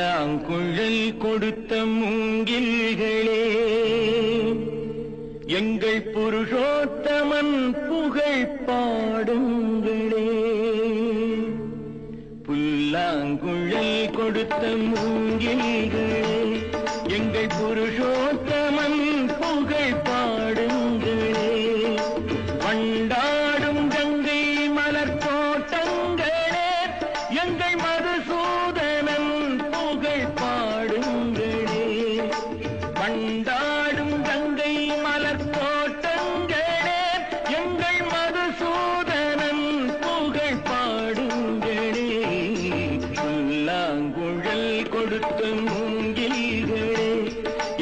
புல்லாங்குழல் கொடுத்த மூங்கில்களே, எங்கள் புருஷோத்தமன் புகழ் பாடுங்களே. புல்லாங்குழல் கொடுத்த மூங்கில்களே, எங்கள் புருஷோத்தமன் புகழ் பாடுங்களே. வண்டாடும் கங்கை மலர் தோட்டங்களே, எங்கள் மதுசூதனன் புகழ் பாடுங்களே. வண்டாடும் கங்கை மலர் தோட்டங்களே, எங்கள் மதுசூதனன் புகழ் பாடுங்களே. புல்லாங்குழல் கொடுத்த மூங்கில்களே,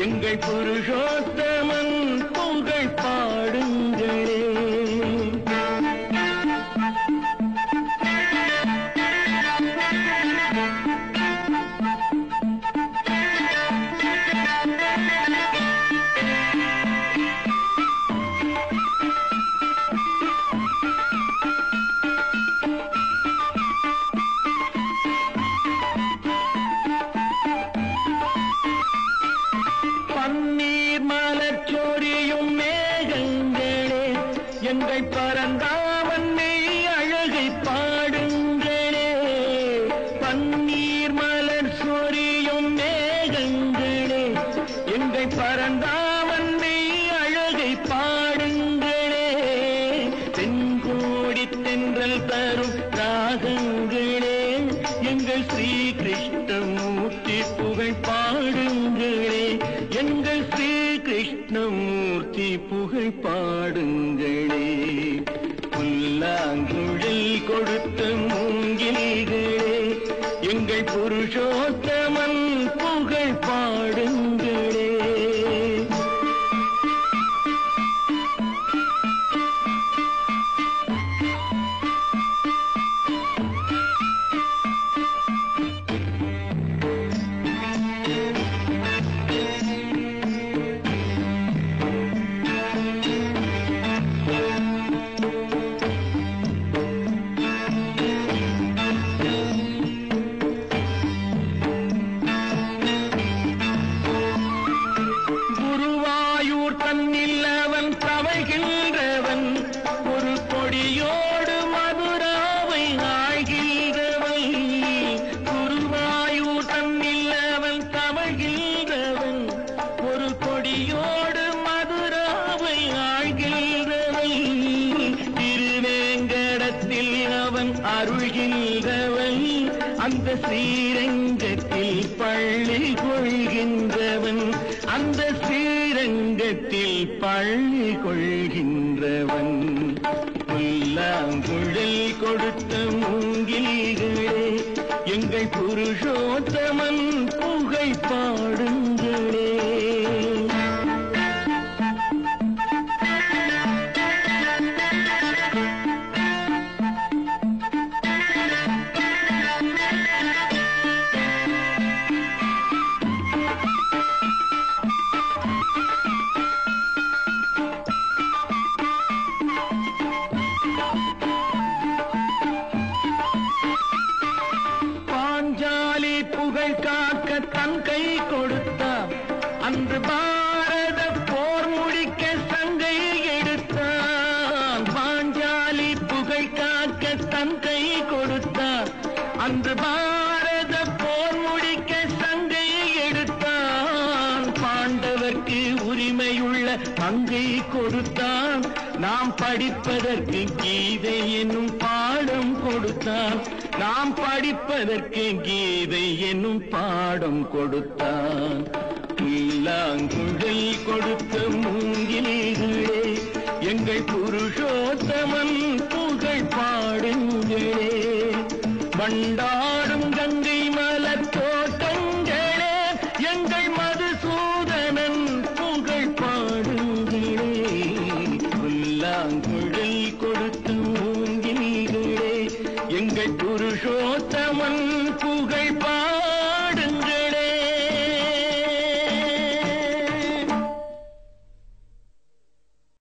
எங்கள் புருஷோத்தமன் புகழ் பாடுங்களே. பன்னீர் மலர் சொரியும் மேகங்களே, எங்கள் பரந்தாமன் மெய் அழகை பாடுங்களே. பன்னீர் மலர் சொரியும் மேகங்களே, எங்கள் பரந்தாமன் மெய் அழகை பாடுங்களே. தென்கோடி தென்றல் தரும் ராகங்களே, எங்கள் ஸ்ரீ கிருஷ்ணமூர்த்தி புகழ் பாடுங்களே. எங்கள் ஸ்ரீ கிருஷ்ணமூர்த்தி புகழ் பாடுங்களே. புல்லாங்குழல் கொடுத்த மூங்கில்களே, எங்கள் புருஷோத்தமன் புகழ் பாடுங்களே. குருவாயூர் தன்னில் அவன் தவழ்கின்றவன், ஒரு கொடியோடு மதுராவை ஆழ்கின்றவன். குருவாயூர் தன்னில் அவன் தவழ்கின்றவன், ஒரு கொடியோடு மதுராவை ஆழ்கின்றவன். திருவேங்கடத்தில் அவன் அருள்கின்றவன், அந்த ஸ்ரீரங்கத்தில் பள்ளி கொள்கின்றவன். அந்த ஸ்ரீரங்கத்தில் பள்ளி கொள்கின்றவன். புல்லாங்குழல் கொடுத்த மூங்கில்களே, எங்கள் புருஷோத்தமன் புகழ் பாடுங்களே. பாஞ்சாலி புகழ் காக்க தன் கை கொடுத்தான், அன்று பாரத போர் முடிக்க சங்கை எடுத்தான். பாஞ்சாலி புகழ் காக்க தன் கை கொடுத்தான், அன்று பாரத போர் முடிக்க சங்கை எடுத்தான். பாண்டவர்க்கு உரிமையுள்ள பங்கை கொடுத்தான், நாம் படிப்பதற்கு கீதை என்னும் பாடம் கொடுத்தான். நாம் படிப்பதற்கு கீதை என்னும் பாடம் கொடுத்தான். புல்லாங்குழல் கொடுத்த மூங்கில்களே, எங்கள் புருஷோத்தமன் புகழ் பாடுங்களே. வண்டாடும்